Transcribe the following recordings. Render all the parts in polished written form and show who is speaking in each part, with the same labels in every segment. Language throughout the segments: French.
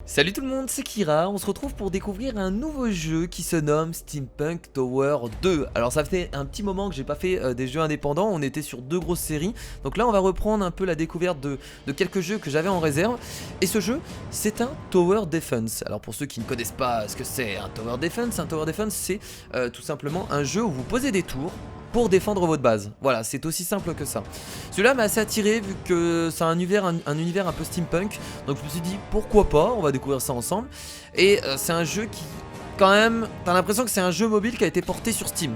Speaker 1: Salut tout le monde, c'est Kira, on se retrouve pour découvrir un nouveau jeu qui se nomme Steampunk Tower 2. Alors ça fait un petit moment que j'ai pas fait des jeux indépendants, on était sur deux grosses séries. Donc là on va reprendre un peu la découverte de quelques jeux que j'avais en réserve. Et ce jeu, c'est un Tower Defense. Alors pour ceux qui ne connaissent pas ce que c'est un Tower Defense c'est tout simplement un jeu où vous posez des tours pour défendre votre base. Voilà, c'est aussi simple que ça. Celui-là m'a assez attiré vu que c'est un univers un peu steampunk. Donc je me suis dit pourquoi pas, on va découvrir ça ensemble. Et c'est un jeu qui, quand même, t'as l'impression que c'est un jeu mobile qui a été porté sur Steam.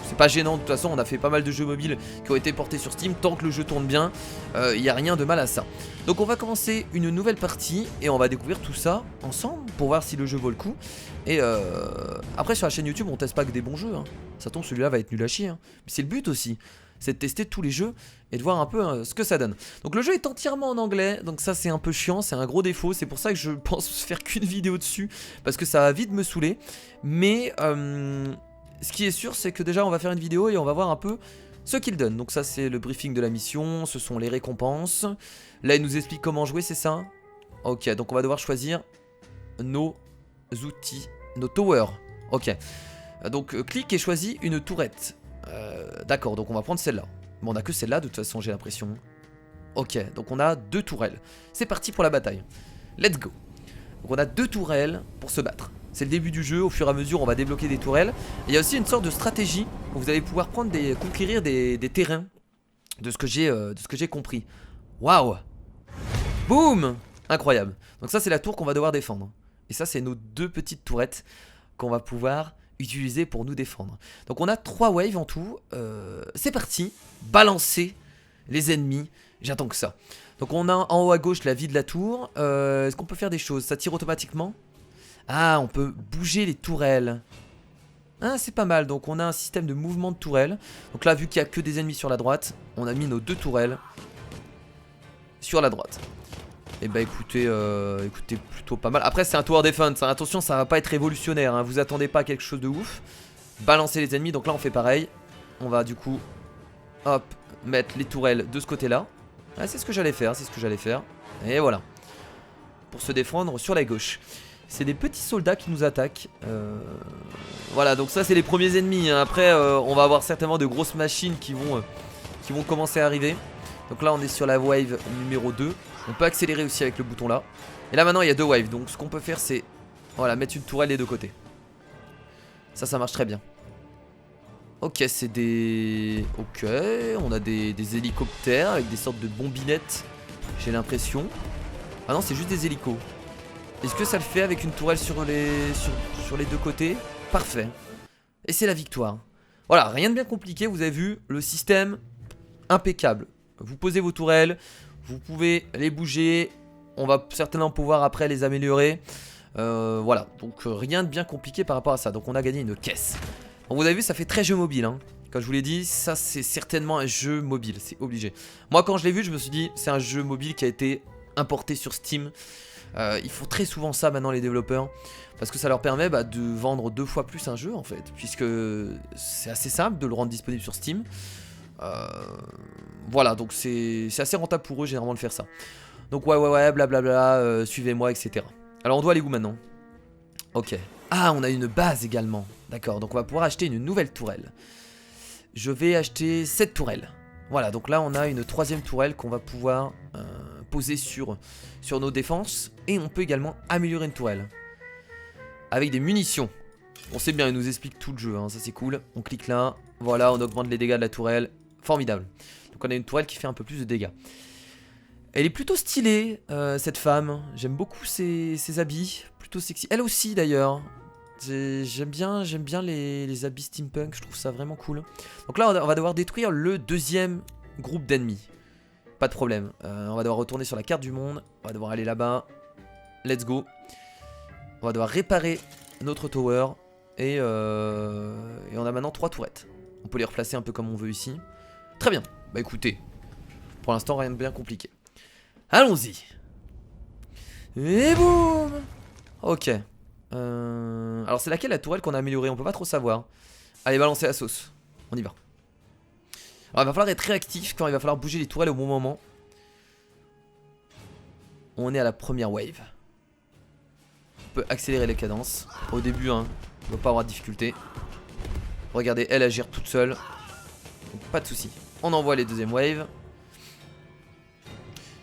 Speaker 1: C'est pas gênant, de toute façon on a fait pas mal de jeux mobiles qui ont été portés sur Steam. Tant que le jeu tourne bien, il n'y a rien de mal à ça. Donc on va commencer une nouvelle partie et on va découvrir tout ça ensemble pour voir si le jeu vaut le coup. Et après sur la chaîne YouTube on teste pas que des bons jeux hein. Ça tombe, celui-là va être nul à chier hein. Mais c'est le but aussi, c'est de tester tous les jeux et de voir un peu ce que ça donne. Donc le jeu est entièrement en anglais, donc ça c'est un peu chiant, c'est un gros défaut. C'est pour ça que je pense faire qu'une vidéo dessus, parce que ça va vite me saouler. Mais ce qui est sûr, c'est que déjà on va faire une vidéo et on va voir un peu ce qu'il donne. Donc ça c'est le briefing de la mission, ce sont les récompenses. Là il nous explique comment jouer, c'est ça? Ok, donc on va devoir choisir nos outils, nos towers. Ok, donc clique et choisis une tourette. D'accord, donc on va prendre celle-là. Bon, on a que celle-là de toute façon, j'ai l'impression. Ok, donc on a deux tourelles. C'est parti pour la bataille. Let's go. Donc on a deux tourelles pour se battre. C'est le début du jeu, au fur et à mesure on va débloquer des tourelles. Et il y a aussi une sorte de stratégie où vous allez pouvoir conquérir des terrains, de ce que j'ai compris. Waouh. Boum. Incroyable. Donc ça c'est la tour qu'on va devoir défendre. Et ça c'est nos deux petites tourettes qu'on va pouvoir utiliser pour nous défendre. Donc on a 3 waves en tout. C'est parti. Balancer les ennemis. J'attends que ça. Donc on a en haut à gauche la vie de la tour. Est-ce qu'on peut faire des choses? Ça tire automatiquement? Ah, on peut bouger les tourelles. Ah, c'est pas mal. Donc on a un système de mouvement de tourelles. Donc là, vu qu'il n'y a que des ennemis sur la droite, on a mis nos deux tourelles sur la droite. Et bah écoutez, écoutez, plutôt pas mal. Après c'est un tower defense, hein. Attention, ça va pas être révolutionnaire hein. Vous attendez pas à quelque chose de ouf. Balancer les ennemis, donc là on fait pareil. On va du coup, hop, mettre les tourelles de ce côté là. Ah, c'est ce que j'allais faire, c'est ce que j'allais faire. Et voilà. Pour se défendre sur la gauche. C'est des petits soldats qui nous attaquent. Voilà, donc ça c'est les premiers ennemis hein. Après on va avoir certainement de grosses machines qui vont commencer à arriver. Donc là on est sur la wave numéro 2. On peut accélérer aussi avec le bouton là. Et là maintenant il y a deux waves. Donc ce qu'on peut faire c'est, voilà, mettre une tourelle des deux côtés. Ça marche très bien. Ok, c'est des... Ok, on a des hélicoptères avec des sortes de bombinettes. J'ai l'impression. Ah non, c'est juste des hélicos. Est-ce que ça le fait avec une tourelle sur les deux côtés? Parfait. Et c'est la victoire. Voilà, rien de bien compliqué, vous avez vu. Le système, impeccable. Vous posez vos tourelles, vous pouvez les bouger. On va certainement pouvoir après les améliorer. Voilà, donc rien de bien compliqué par rapport à ça. Donc on a gagné une caisse. Bon, vous avez vu, ça fait très jeu mobile hein. Comme je vous l'ai dit, ça c'est certainement un jeu mobile, c'est obligé. Moi quand je l'ai vu, je me suis dit, c'est un jeu mobile qui a été importé sur Steam. Ils font très souvent ça maintenant les développeurs, parce que ça leur permet de vendre 2 fois plus un jeu en fait, puisque c'est assez simple de le rendre disponible sur Steam. Voilà, donc c'est assez rentable pour eux généralement de faire ça. Donc ouais, blablabla, suivez-moi, etc. Alors on doit aller où maintenant? Ok. Ah, on a une base également. D'accord, donc on va pouvoir acheter une nouvelle tourelle. Je vais acheter cette tourelle. Voilà, donc là on a une troisième tourelle qu'on va pouvoir poser sur nos défenses. Et on peut également améliorer une tourelle avec des munitions. On sait bien, il nous explique tout le jeu, hein, ça c'est cool. On clique là, voilà, on augmente les dégâts de la tourelle. Formidable. Donc on a une tourelle qui fait un peu plus de dégâts. Elle est plutôt stylée, cette femme. J'aime beaucoup ses habits, plutôt sexy. Elle aussi d'ailleurs. J'aime bien les habits steampunk, je trouve ça vraiment cool. Donc là on va devoir détruire le deuxième groupe d'ennemis. Pas de problème, on va devoir retourner sur la carte du monde. On va devoir aller là-bas. Let's go. On va devoir réparer notre tower. Et on a maintenant 3 tourettes. On peut les replacer un peu comme on veut ici. Très bien, bah écoutez, pour l'instant rien de bien compliqué. Allons-y. Et boum. Ok. Alors c'est laquelle la tourelle qu'on a améliorée? On peut pas trop savoir. Allez, balancer la sauce. On y va. Alors il va falloir être réactif quand il va falloir bouger les tourelles au bon moment. On est à la première wave. peut accélérer les cadences. Au début, hein, on ne va pas avoir de difficulté. Regardez, elle agir toute seule. Donc, pas de soucis. On envoie les deuxièmes waves.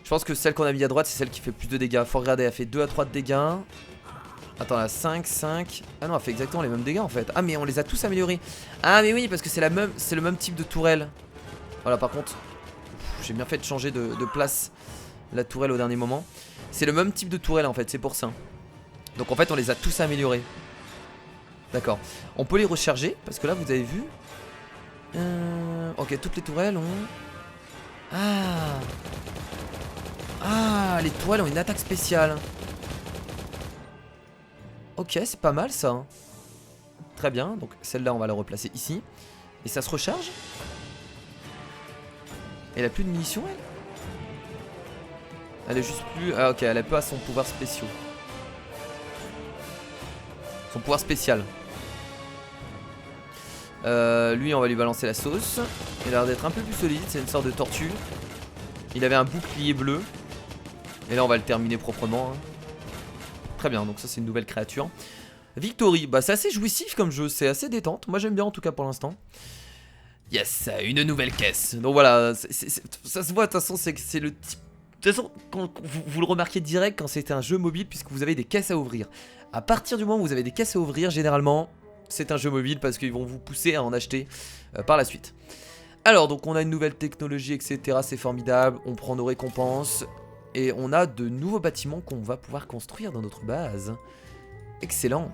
Speaker 1: Je pense que celle qu'on a mis à droite, c'est celle qui fait plus de dégâts. Faut regarder, elle fait 2 à 3 de dégâts. Attends, là, 5, 5. Ah non, elle fait exactement les mêmes dégâts en fait. Ah, mais on les a tous améliorés. Ah, mais oui, parce que c'est le même type de tourelle. Voilà, par contre, j'ai bien fait de changer de place la tourelle au dernier moment. C'est le même type de tourelle en fait, c'est pour ça. Donc en fait, on les a tous améliorés. D'accord. On peut les recharger, parce que là, vous avez vu. Ok, toutes les tourelles ont... Ah. Ah, les tourelles ont une attaque spéciale. Ok, c'est pas mal ça. Très bien, donc celle-là on va la replacer ici. Et ça se recharge. Elle a plus de munitions elle. Elle est juste plus... Ah ok, elle a pas son pouvoir spécial. Son pouvoir spécial. Lui on va lui balancer la sauce. Il a l'air d'être un peu plus solide, c'est une sorte de tortue. Il avait un bouclier bleu. Et là on va le terminer proprement hein. Très bien, donc ça c'est une nouvelle créature. Victory, bah c'est assez jouissif comme jeu, c'est assez détente. Moi j'aime bien en tout cas pour l'instant. Yes, une nouvelle caisse. Donc voilà, ça se voit de toute façon, c'est le type... De toute façon, quand vous le remarquez direct quand c'est un jeu mobile, puisque vous avez des caisses à ouvrir. À partir du moment où vous avez des caisses à ouvrir, généralement, c'est un jeu mobile parce qu'ils vont vous pousser à en acheter par la suite. Alors, donc on a une nouvelle technologie, etc. C'est formidable, on prend nos récompenses. Et on a de nouveaux bâtiments qu'on va pouvoir construire dans notre base. Excellent.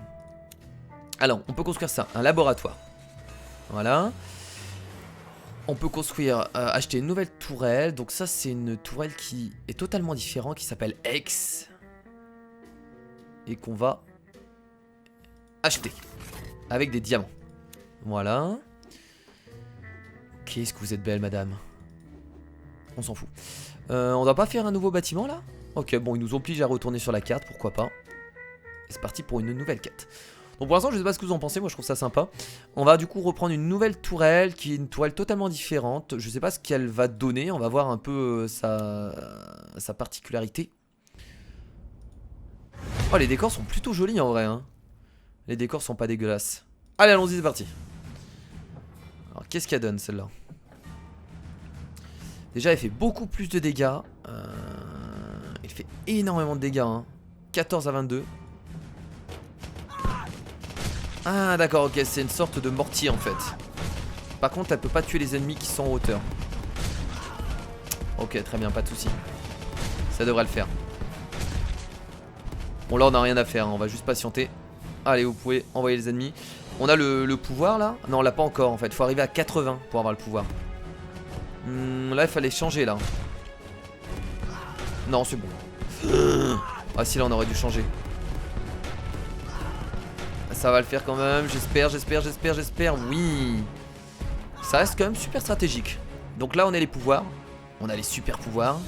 Speaker 1: Alors, on peut construire ça, un laboratoire. Voilà. On peut construire, acheter une nouvelle tourelle. Donc ça, c'est une tourelle qui est totalement différente, qui s'appelle X. Et qu'on va acheter. Avec des diamants. Voilà. Qu'est-ce que vous êtes belle, madame. On s'en fout. On doit pas faire un nouveau bâtiment là? Ok, bon, ils nous obligent à retourner sur la carte, pourquoi pas. Et c'est parti pour une nouvelle quête. Donc pour l'instant, je sais pas ce que vous en pensez, moi je trouve ça sympa. On va du coup reprendre une nouvelle tourelle, qui est une tourelle totalement différente. Je sais pas ce qu'elle va donner, on va voir un peu sa particularité. Oh, les décors sont plutôt jolis en vrai, hein. Les décors sont pas dégueulasses. Allez, allons-y, c'est parti. Alors, qu'est-ce qu'elle donne celle-là? Déjà, elle fait beaucoup plus de dégâts. Elle fait énormément de dégâts. Hein. 14 à 22. Ah, d'accord, ok. C'est une sorte de mortier en fait. Par contre, elle peut pas tuer les ennemis qui sont en hauteur. Ok, très bien, pas de soucis. Ça devrait le faire. Bon, là, on n'a rien à faire. Hein. On va juste patienter. Allez, vous pouvez envoyer les ennemis. On a le pouvoir là. Non, on l'a pas encore en fait. Faut arriver à 80 pour avoir le pouvoir. Là il fallait changer là. Non c'est bon. Ah si là on aurait dû changer. Ça va le faire quand même. J'espère. Oui. Ça reste quand même super stratégique. Donc là on a les pouvoirs. On a les super pouvoirs.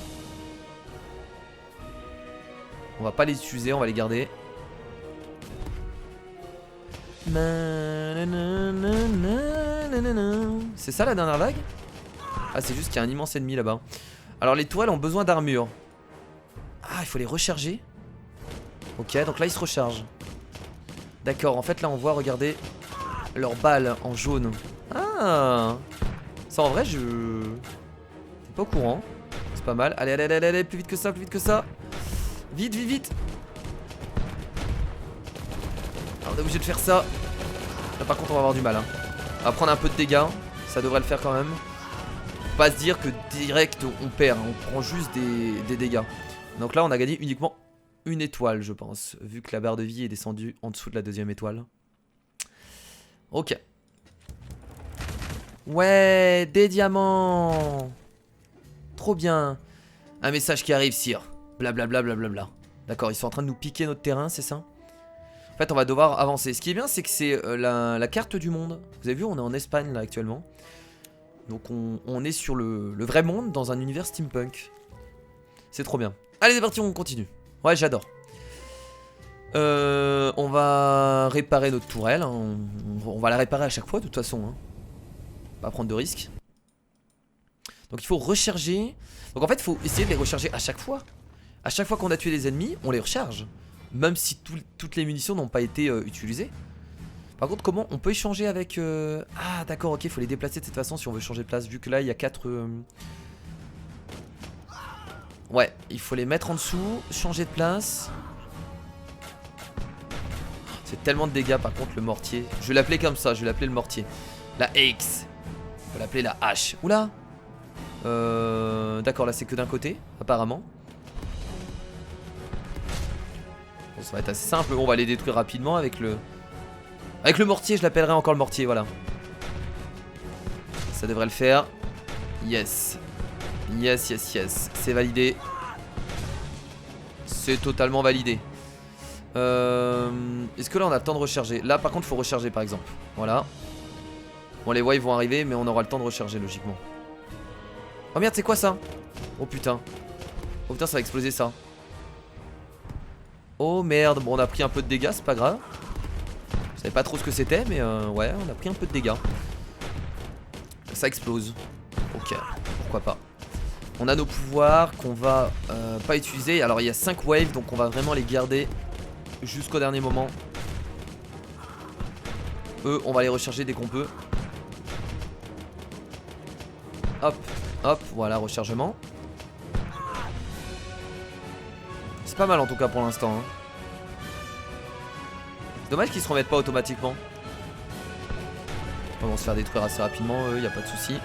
Speaker 1: On va pas les utiliser, on va les garder. C'est ça la dernière vague? Ah c'est juste qu'il y a un immense ennemi là-bas. Alors les tourelles ont besoin d'armure. Ah il faut les recharger. Ok donc là ils se rechargent. D'accord en fait là on voit regardez leurs balles en jaune. Ah ça en vrai je... T'es pas au courant. C'est pas mal. Allez plus vite que ça. Vite. Alors, on est obligé de faire ça. Là par contre on va avoir du mal hein. On va prendre un peu de dégâts. Ça devrait le faire quand même. Pas se dire que direct on perd, on prend juste des dégâts. Donc là on a gagné uniquement une étoile je pense, vu que la barre de vie est descendue en dessous de la deuxième étoile. Ok. Ouais, des diamants. Trop bien. Un message qui arrive sire. Blablabla. D'accord, ils sont en train de nous piquer notre terrain, c'est ça? En fait on va devoir avancer. Ce qui est bien c'est que c'est la carte du monde. Vous avez vu on est en Espagne là actuellement. Donc on est sur le vrai monde dans un univers steampunk. C'est trop bien. Allez c'est parti on continue. Ouais j'adore. On va réparer notre tourelle. On va la réparer à chaque fois de toute façon. Hein. Pas prendre de risques. Donc il faut recharger. Donc en fait il faut essayer de les recharger à chaque fois. À chaque fois qu'on a tué des ennemis on les recharge. Même si toutes les munitions n'ont pas été utilisées. Par contre, comment on peut échanger avec... Ah d'accord, ok, il faut les déplacer de cette façon si on veut changer de place. Vu que là, il y a 4... Ouais, il faut les mettre en dessous, changer de place. C'est tellement de dégâts par contre le mortier. Je vais l'appeler comme ça, je vais l'appeler le mortier. La X. On va l'appeler la H. Oula. D'accord, là c'est que d'un côté, apparemment. Bon, ça va être assez simple, on va les détruire rapidement avec le... Avec le mortier, je l'appellerai encore le mortier, voilà. Ça devrait le faire. Yes. Yes, yes, yes. C'est validé. C'est totalement validé. Est-ce que là on a le temps de recharger? Là par contre il faut recharger par exemple. Voilà. Bon les waves vont arriver mais on aura le temps de recharger logiquement. Oh merde c'est quoi ça? Oh putain. Oh putain ça va exploser ça. Oh merde. Bon on a pris un peu de dégâts, c'est pas grave. Je savais pas trop ce que c'était mais ouais on a pris un peu de dégâts. Ça explose. Ok, pourquoi pas. On a nos pouvoirs qu'on va pas utiliser. Alors il y a 5 waves donc on va vraiment les garder jusqu'au dernier moment. Eux on va les recharger dès qu'on peut. Hop, hop, voilà rechargement. C'est pas mal en tout cas pour l'instant hein. Dommage qu'ils se remettent pas automatiquement. Ils vont se faire détruire assez rapidement eux, y a pas de souci.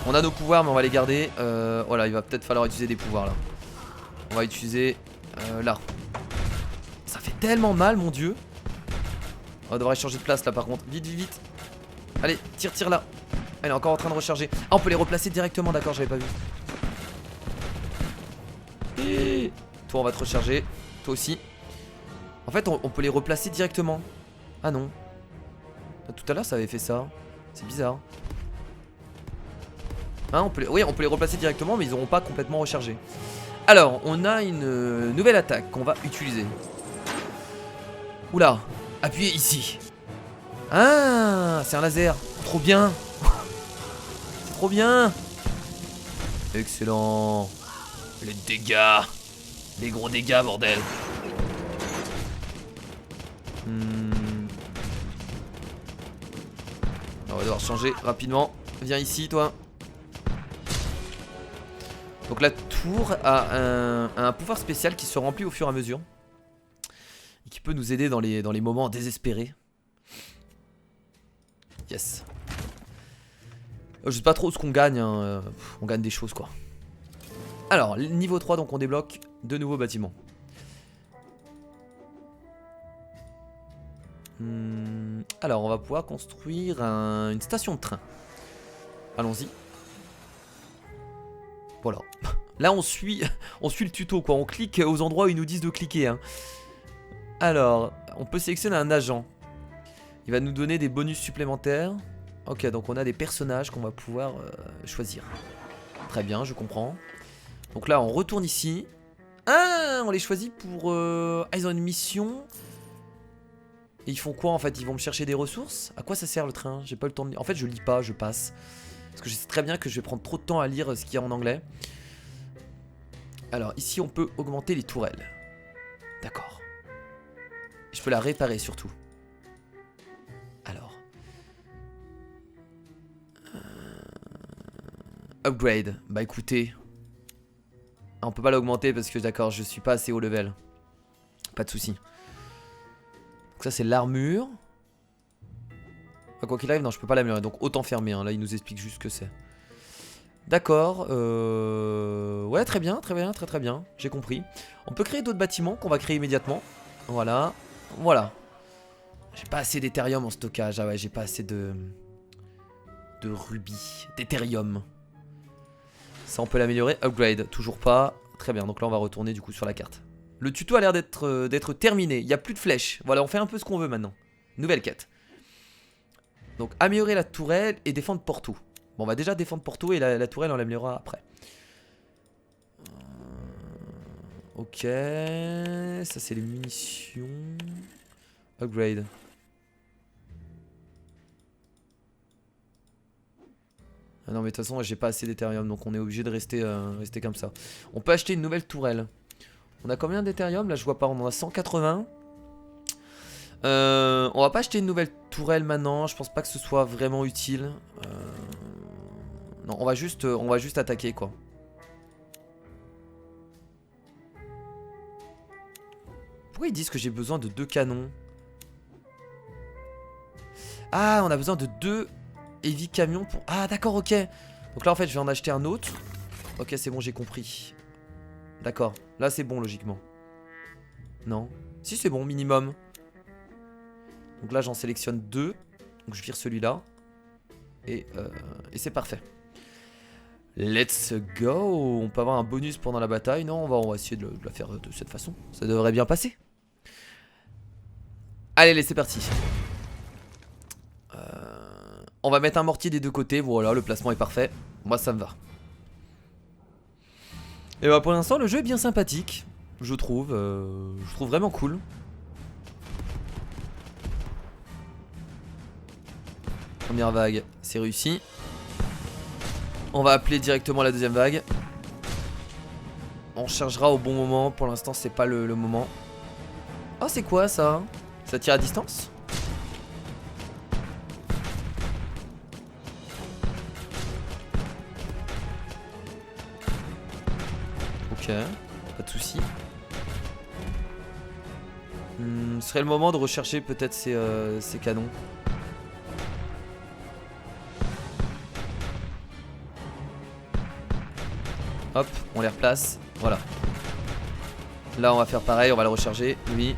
Speaker 1: On a nos pouvoirs mais on va les garder. Voilà, il va peut-être falloir utiliser des pouvoirs là. On va utiliser là. Ça fait tellement mal mon dieu. On devrait changer de place là par contre. Vite, vite, vite. Allez, tire, tire là. Elle est encore en train de recharger. Ah on peut les replacer directement, d'accord, j'avais pas vu. Et... Toi on va te recharger. Toi aussi. En fait on peut les replacer directement. Ah non. Tout à l'heure ça avait fait ça. C'est bizarre. Hein, oui, on peut les replacer directement, mais ils n'auront pas complètement rechargé. Alors, on a une nouvelle attaque qu'on va utiliser. Oula, appuyez ici. Ah, c'est un laser. Trop bien. C'est trop bien. Excellent. Les dégâts. Les gros dégâts, bordel. On va devoir changer rapidement. Viens ici, toi. Donc la tour a un pouvoir spécial qui se remplit au fur et à mesure. Et qui peut nous aider dans les moments désespérés. Yes. Je sais pas trop ce qu'on gagne, hein. On gagne des choses quoi. Alors, niveau 3, donc on débloque de nouveaux bâtiments. Alors, on va pouvoir construire une station de train. Allons-y. Voilà. Là on suit le tuto quoi. On clique aux endroits où ils nous disent de cliquer hein. Alors on peut sélectionner un agent. Il va nous donner des bonus supplémentaires. Ok donc on a des personnages qu'on va pouvoir choisir. Très bien je comprends. Donc là on retourne ici. Ah on les choisit pour ah ils ont une mission. Et ils font quoi en fait? Ils vont me chercher des ressources? À quoi ça sert le train? J'ai pas le temps de... En fait je lis pas, je passe. Parce que je sais très bien que je vais prendre trop de temps à lire ce qu'il y a en anglais. Alors ici on peut augmenter les tourelles. D'accord. Je peux la réparer surtout. Alors. Upgrade. Bah écoutez. On peut pas l'augmenter parce que d'accord je suis pas assez haut level. Pas de souci. Donc ça c'est l'armure. Quoi qu'il arrive non je peux pas l'améliorer. Donc autant fermer hein. Là il nous explique juste ce que c'est. D'accord, ouais très bien, très bien, très bien, j'ai compris. On peut créer d'autres bâtiments qu'on va créer immédiatement. Voilà, voilà. J'ai pas assez d'Ethereum en stockage, ah ouais j'ai pas assez de rubis, d'Ethereum. Ça on peut l'améliorer, upgrade, toujours pas. Très bien, donc là on va retourner du coup sur la carte. Le tuto a l'air d'être terminé, il n'y a plus de flèches. Voilà, on fait un peu ce qu'on veut maintenant. Nouvelle quête. Donc améliorer la tourelle et défendre Porto. Bon, on va déjà défendre Porto et la tourelle on l'améliorera après. Ok, ça c'est les munitions. Upgrade. Ah non mais de toute façon j'ai pas assez d'Ethereum donc on est obligé de rester comme ça. On peut acheter une nouvelle tourelle. On a combien d'Ethereum? Là je vois pas, on en a 180. On va pas acheter une nouvelle tourelle maintenant. Je pense pas que ce soit vraiment utile. Non, on va juste attaquer quoi. Pourquoi ils disent que j'ai besoin de 2 canons? Ah, on a besoin de 2 heavy camions pour... Ah d'accord, ok. Donc là en fait je vais en acheter un autre. Ok, c'est bon, j'ai compris. D'accord, là c'est bon logiquement. Non. Si, c'est bon, minimum. Donc là j'en sélectionne 2. Donc je vire celui-là. Et c'est parfait. Let's go. On peut avoir un bonus pendant la bataille. Non, on va essayer de la faire de cette façon. Ça devrait bien passer. Allez, c'est parti. On va mettre un mortier des deux côtés. Voilà, le placement est parfait. Moi ça me va. Et bah pour l'instant le jeu est bien sympathique. Je trouve vraiment cool. Première vague, c'est réussi. On va appeler directement la deuxième vague. On chargera au bon moment. Pour l'instant c'est pas le moment. Oh c'est quoi ça? Ça tire à distance? Ok, pas de soucis. Ce serait le moment de rechercher peut-être ces canons. Hop, on les replace. Voilà. Là on va faire pareil, on va le recharger. Lui.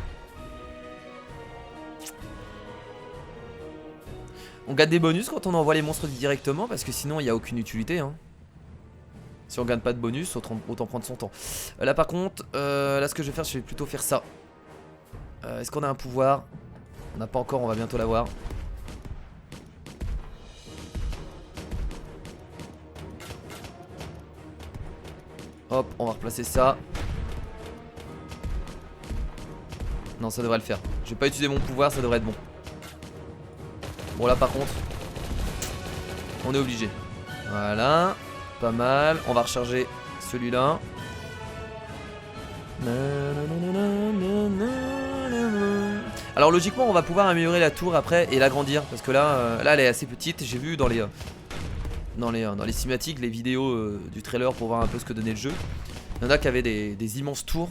Speaker 1: On gagne des bonus quand on envoie les monstres directement, parce que sinon il n'y a aucune utilité hein. Si on gagne pas de bonus, autant prendre son temps. Là par contre, là ce que je vais faire, je vais plutôt faire ça. Est-ce qu'on a un pouvoir? On n'a pas encore, on va bientôt l'avoir. Hop, on va replacer ça. Non, ça devrait le faire. Je vais pas utiliser mon pouvoir, ça devrait être bon. Bon là par contre, on est obligé. Voilà, pas mal. On va recharger celui-là. Alors logiquement on va pouvoir améliorer la tour après et l'agrandir. Parce que là, elle est assez petite. J'ai vu dans les cinématiques, les vidéos du trailer pour voir un peu ce que donnait le jeu. Il y en a qui avaient des immenses tours.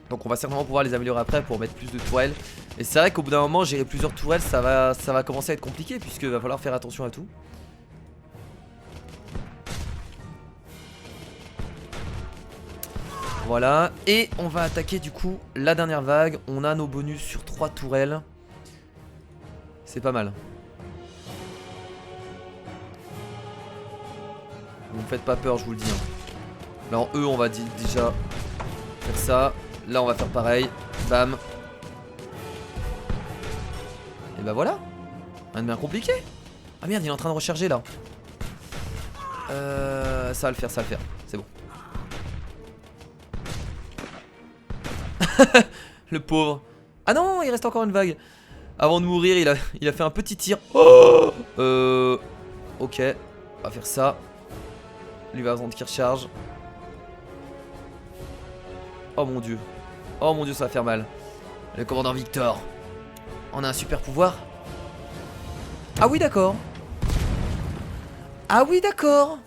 Speaker 1: Donc on va certainement pouvoir les améliorer après pour mettre plus de tourelles. Et c'est vrai qu'au bout d'un moment gérer plusieurs tourelles ça va commencer à être compliqué, puisqu'il va falloir faire attention à tout. Voilà, et on va attaquer du coup la dernière vague. On a nos bonus sur 3 tourelles. C'est pas mal. Vous me faites pas peur, je vous le dis. Là en E on va déjà faire ça. Là on va faire pareil. Bam. Et bah voilà. Rien de bien compliqué. Ah merde, il est en train de recharger là. Ça va le faire, ça va le faire. C'est bon. Le pauvre. Ah non, il reste encore une vague. Avant de mourir, il a fait un petit tir. Oh ok, on va faire ça. Lui va attendre qu'il recharge. Oh mon dieu. Oh mon dieu, ça va faire mal. Le commandant Victor. On a un super pouvoir. Ah oui, d'accord. Ah oui, d'accord.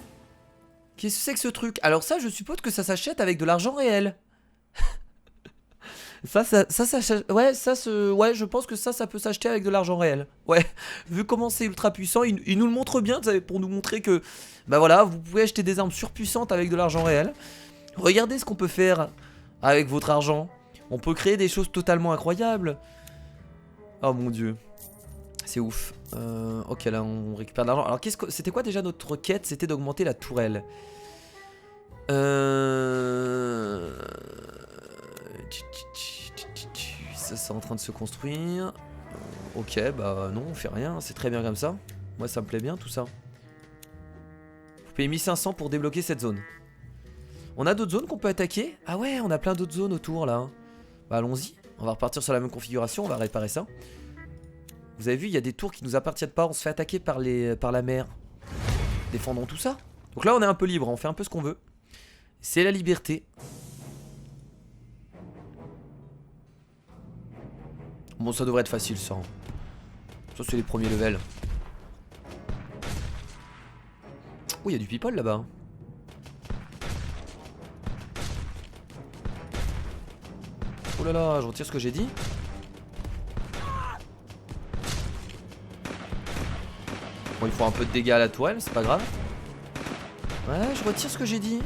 Speaker 1: Qu'est-ce que c'est que ce truc? Alors ça, je suppose que ça s'achète avec de l'argent réel. Ouais, je pense que ça peut s'acheter avec de l'argent réel. Ouais, vu comment c'est ultra puissant, il nous le montre bien, vous savez, pour nous montrer que, bah voilà, vous pouvez acheter des armes surpuissantes avec de l'argent réel. Regardez ce qu'on peut faire avec votre argent. On peut créer des choses totalement incroyables. Oh mon dieu. C'est ouf. Ok, là on récupère de l'argent. Alors c'était quoi déjà notre quête? C'était d'augmenter la tourelle. Ça c'est en train de se construire. Ok, bah non, on fait rien, c'est très bien comme ça. Moi ça me plaît bien tout ça. Vous payez 1500 pour débloquer cette zone. On a d'autres zones qu'on peut attaquer? Ah ouais, on a plein d'autres zones autour là. Bah allons-y, on va repartir sur la même configuration, on va réparer ça. Vous avez vu, il y a des tours qui nous appartiennent pas, on se fait attaquer par la mer. Défendons tout ça. Donc là on est un peu libre, on fait un peu ce qu'on veut. C'est la liberté. Bon, ça devrait être facile ça. Ça c'est les premiers levels. Oh, il y a du people là-bas. Oh là là, je retire ce que j'ai dit. Bon, il faut un peu de dégâts à la tourelle, c'est pas grave. Ouais, je retire ce que j'ai dit.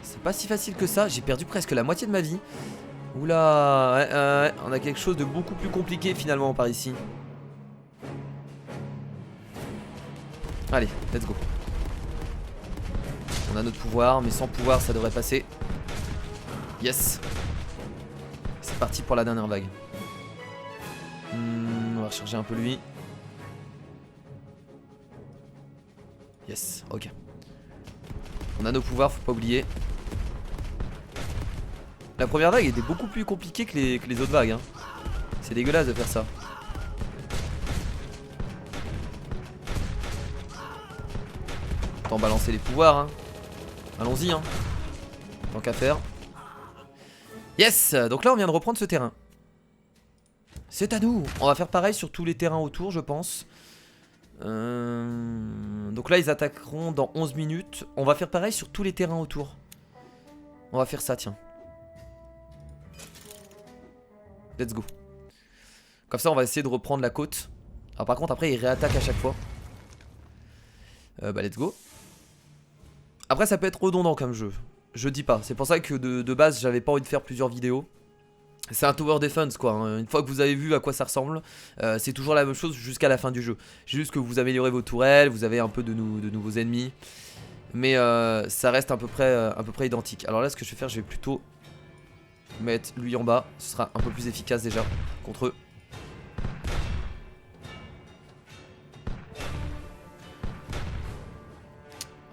Speaker 1: C'est pas si facile que ça, j'ai perdu presque la moitié de ma vie. Oula, ouais, on a quelque chose de beaucoup plus compliqué finalement par ici. Allez, let's go. On a notre pouvoir, mais sans pouvoir ça devrait passer. Yes. C'est parti pour la dernière vague. On va recharger un peu lui. Yes, ok. On a nos pouvoirs, faut pas oublier. La première vague était beaucoup plus compliquée que les autres vagues, hein. C'est dégueulasse de faire ça. Autant balancer les pouvoirs, hein. Allons-y, hein. Tant qu'à faire. Yes. Donc là on vient de reprendre ce terrain. C'est à nous. On va faire pareil sur tous les terrains autour, je pense. Donc là ils attaqueront dans 11 minutes. On va faire pareil sur tous les terrains autour. On va faire ça, tiens. Let's go. Comme ça on va essayer de reprendre la côte. Alors par contre après ils réattaquent à chaque fois. Bah let's go. Après ça peut être redondant comme jeu. Je dis pas. C'est pour ça que de base j'avais pas envie de faire plusieurs vidéos. C'est un tower defense quoi, hein. Une fois que vous avez vu à quoi ça ressemble, c'est toujours la même chose jusqu'à la fin du jeu. Juste que vous améliorez vos tourelles, vous avez un peu de nouveaux ennemis. Mais ça reste à peu près identique. Alors là ce que je vais faire, je vais plutôt mettre lui en bas. Ce sera un peu plus efficace déjà contre eux.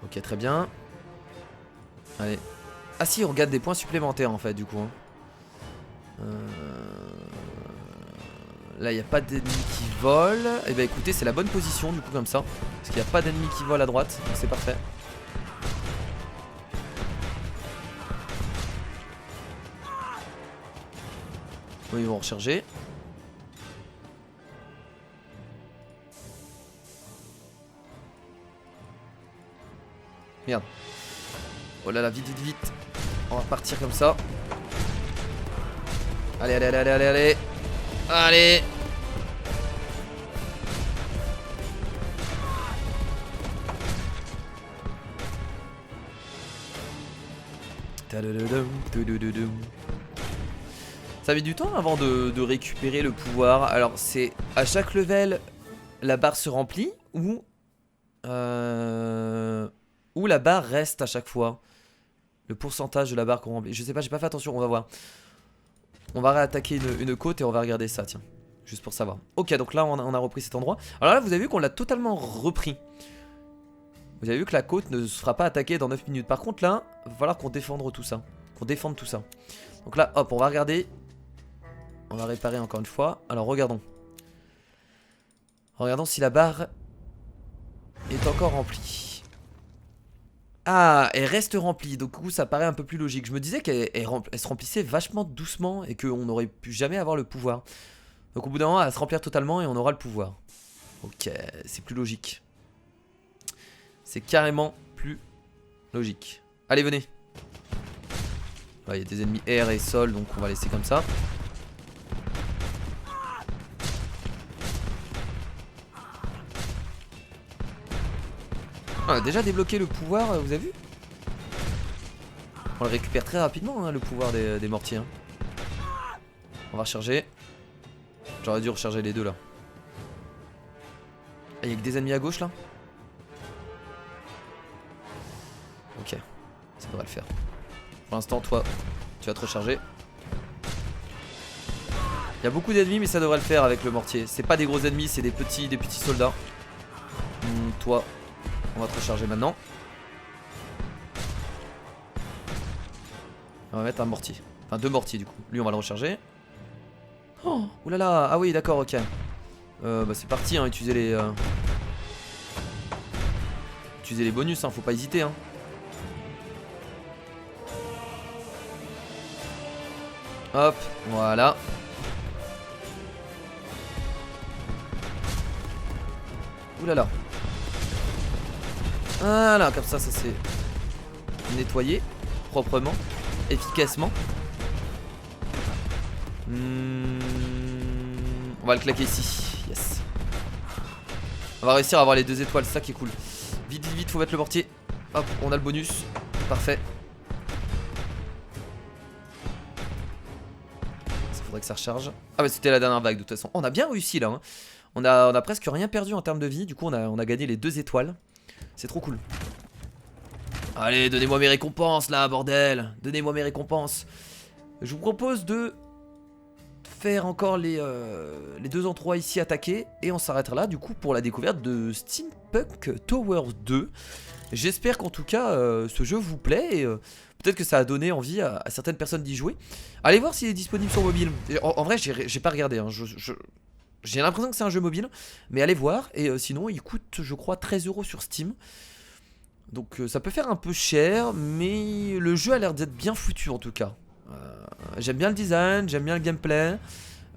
Speaker 1: Ok, très bien. Allez. Ah si, on regarde des points supplémentaires en fait du coup, hein. Là il n'y a pas d'ennemis qui volent. Et bah écoutez, c'est la bonne position du coup comme ça. Parce qu'il n'y a pas d'ennemis qui volent à droite. Donc c'est parfait. Oui, ils vont recharger. Merde. Oh là là, vite, vite, vite. On va repartir comme ça. Allez, allez, allez, allez, allez, allez. Allez. Ça met du temps avant de récupérer le pouvoir. Alors c'est à chaque level la barre se remplit ou la barre reste à chaque fois. Le pourcentage de la barre qu'on remplit. Je sais pas, j'ai pas fait attention, on va voir. On va réattaquer une côte et on va regarder ça, tiens. Juste pour savoir. Ok, donc là on a repris cet endroit. Alors là vous avez vu qu'on l'a totalement repris. Vous avez vu que la côte ne se fera pas attaquer dans 9 minutes. Par contre là, il va falloir qu'on défende tout ça. Qu'on défende tout ça. Donc là, hop, on va regarder. On va réparer encore une fois. Alors regardons. Regardons si la barre est encore remplie. Ah, elle reste remplie, donc du coup ça paraît un peu plus logique. Je me disais qu'elle se remplissait vachement doucement et qu'on n'aurait pu jamais avoir le pouvoir. Donc au bout d'un moment elle va se remplir totalement et on aura le pouvoir. Ok, c'est plus logique. C'est carrément plus logique. Allez, venez. Là il y a des ennemis air et sol, donc on va laisser comme ça. On a déjà débloqué le pouvoir, vous avez vu? On le récupère très rapidement, hein, le pouvoir des mortiers, hein. On va recharger. J'aurais dû recharger les deux là. Ah, il y a que des ennemis à gauche là? Ok, ça devrait le faire. Pour l'instant, toi, tu vas te recharger. Il y a beaucoup d'ennemis, mais ça devrait le faire avec le mortier. C'est pas des gros ennemis, c'est des petits soldats. Toi, on va te recharger maintenant. On va mettre un mortier. Enfin, deux mortiers du coup. Lui, on va le recharger. Oh, oulala. Ah oui, d'accord, ok. Bah, c'est parti, hein. Utiliser les bonus, hein. Faut pas hésiter, hein. Hop, voilà. Ouh là là. Voilà, comme ça c'est nettoyé proprement, efficacement. On va le claquer ici. Yes. On va réussir à avoir les 2 étoiles, c'est ça qui est cool. Vite, vite, vite, faut mettre le mortier. Hop, on a le bonus. Parfait. Ça faudrait que ça recharge. Ah bah c'était la dernière vague de toute façon. On a bien réussi là, hein. On a presque rien perdu en termes de vie. Du coup on a gagné les 2 étoiles. C'est trop cool. Allez, donnez-moi mes récompenses là, bordel. Donnez-moi mes récompenses. Je vous propose de faire encore les 2 endroits ici attaqués. Et on s'arrêtera là du coup pour la découverte de Steampunk Tower 2. J'espère qu'en tout cas ce jeu vous plaît. Et peut-être que ça a donné envie à certaines personnes d'y jouer. Allez voir s'il est disponible sur mobile. En vrai j'ai pas regardé, hein. J'ai l'impression que c'est un jeu mobile. Mais allez voir. Et sinon il coûte je crois 13 € sur Steam. Donc ça peut faire un peu cher. Mais le jeu a l'air d'être bien foutu en tout cas. J'aime bien le design, j'aime bien le gameplay.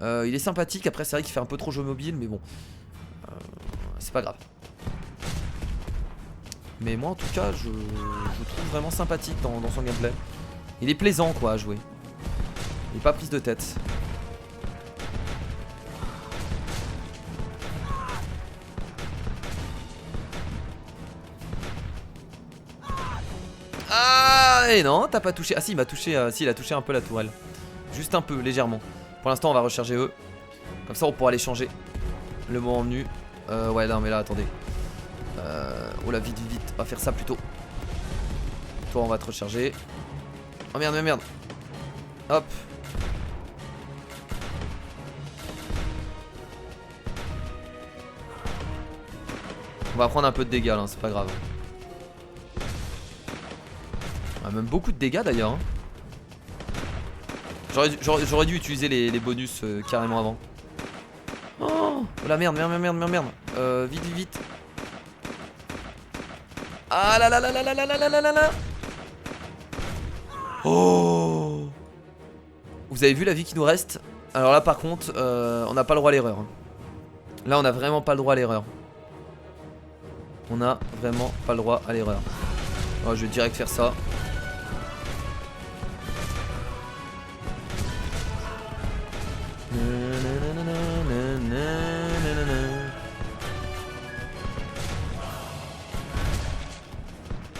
Speaker 1: Il est sympathique. Après c'est vrai qu'il fait un peu trop jeu mobile. Mais bon, c'est pas grave. Mais moi en tout cas je trouve vraiment sympathique dans son gameplay. Il est plaisant quoi à jouer. Il est pas prise de tête. Ah et non t'as pas touché. Ah si il m'a touché. Si il a touché un peu la tourelle. Juste un peu légèrement. Pour l'instant on va recharger eux. Comme ça on pourra les changer le moment venu. Ouais non mais là attendez. Oh la vite vite vite. On va faire ça plutôt. Toi on va te recharger. Oh merde merde merde. Hop. On va prendre un peu de dégâts là, c'est pas grave. On a même beaucoup de dégâts d'ailleurs, hein. J'aurais dû utiliser les bonus carrément avant. Oh la merde merde merde merde merde. Vite vite vite. Ah là là là là là là là là là là. Oh. Vous avez vu la vie qui nous reste? Alors là par contre on n'a pas le droit à l'erreur. Là on a vraiment pas le droit à l'erreur. On a vraiment pas le droit à l'erreur. Oh, je vais direct faire ça.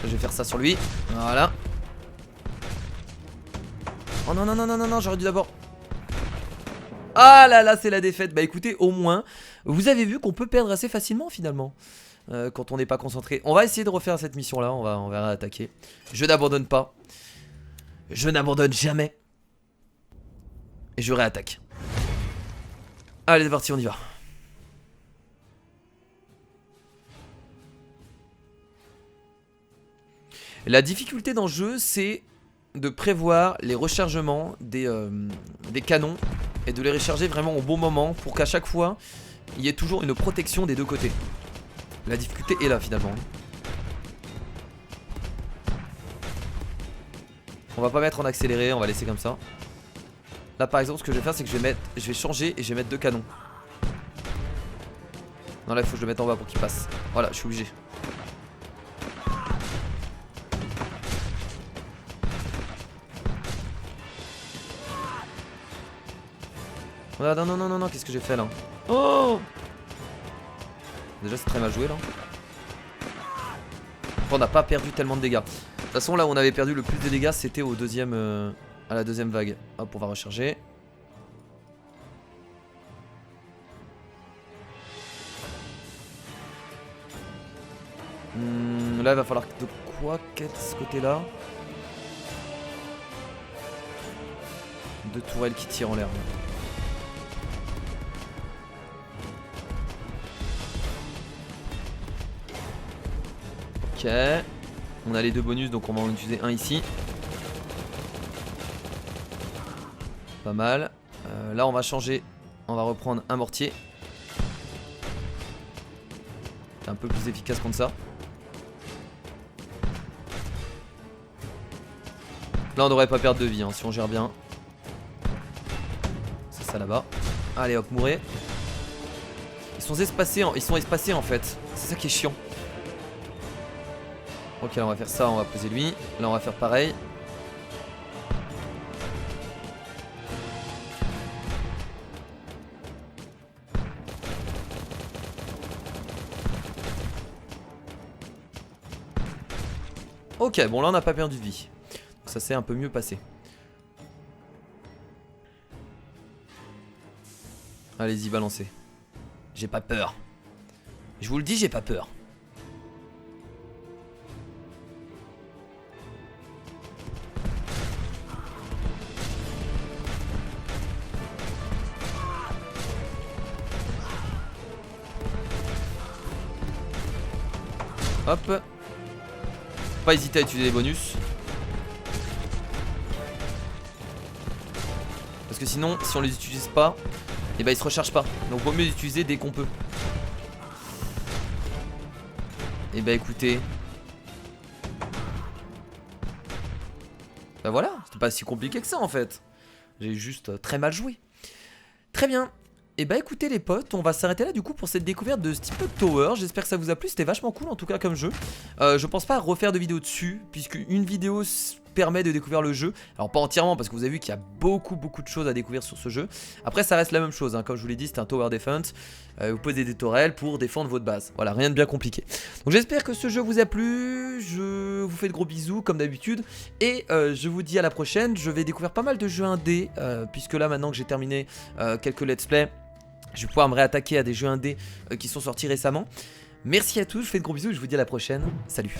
Speaker 1: Je vais faire ça sur lui. Voilà. Oh non non non non non non, j'aurais dû d'abord. Ah là là, c'est la défaite. Bah écoutez, au moins vous avez vu qu'on peut perdre assez facilement finalement quand on n'est pas concentré. On va essayer de refaire cette mission là. On va attaquer. Je n'abandonne pas. Je n'abandonne jamais. Et je réattaque. Allez c'est parti, on y va. La difficulté dans le jeu c'est de prévoir les rechargements des canons et de les recharger vraiment au bon moment pour qu'à chaque fois il y ait toujours une protection des deux côtés. La difficulté est là finalement. On va pas mettre en accéléré, on va laisser comme ça. Là par exemple ce que je vais faire c'est que je vais changer et je vais mettre 2 canons. Non là il faut que je le mette en bas pour qu'il passe. Voilà, je suis obligé. Ah, non non non non non, qu'est-ce que j'ai fait là? Oh! Déjà c'est très mal joué là. Après, on n'a pas perdu tellement de dégâts. De toute façon là où on avait perdu le plus de dégâts c'était au deuxième à la deuxième vague. Hop, on va recharger. Là il va falloir de quoi qu'être ce côté là. 2 tourelles qui tirent en l'air. Ok. On a les 2 bonus donc on va en utiliser un ici. Pas mal. Là on va changer. On va reprendre un mortier. C'est un peu plus efficace contre ça. Là on devrait pas perdre de vie hein, si on gère bien. ça là-bas. Allez hop, mourez. Ils sont espacés en fait. C'est ça qui est chiant. Ok, là on va faire ça, on va poser lui. Là on va faire pareil. Ok, bon là on n'a pas perdu de vie. Ça s'est un peu mieux passé. Allez-y, balancez. J'ai pas peur. Je vous le dis, j'ai pas peur. Hop. Faut pas hésiter à utiliser les bonus. Parce que sinon, si on les utilise pas, et bah ils se rechargent pas. Donc vaut mieux les utiliser dès qu'on peut. Et bah écoutez. Bah voilà, c'était pas si compliqué que ça en fait. J'ai juste très mal joué. Très bien. Et bah écoutez les potes, on va s'arrêter là du coup pour cette découverte de Steampunk Tower. J'espère que ça vous a plu, c'était vachement cool en tout cas comme jeu. Je pense pas refaire de vidéo dessus, puisque une vidéo permet de découvrir le jeu. Alors pas entièrement parce que vous avez vu qu'il y a beaucoup de choses à découvrir sur ce jeu. Après ça reste la même chose, hein. Comme je vous l'ai dit, c'est un tower defense. Vous posez des tourelles pour défendre votre base. Voilà, rien de bien compliqué. Donc j'espère que ce jeu vous a plu. Je vous fais de gros bisous comme d'habitude. Et je vous dis à la prochaine. Je vais découvrir pas mal de jeux indés, puisque là maintenant que j'ai terminé quelques let's play, je vais pouvoir me réattaquer à des jeux indés qui sont sortis récemment. Merci à tous, je vous fais de gros bisous et je vous dis à la prochaine. Salut.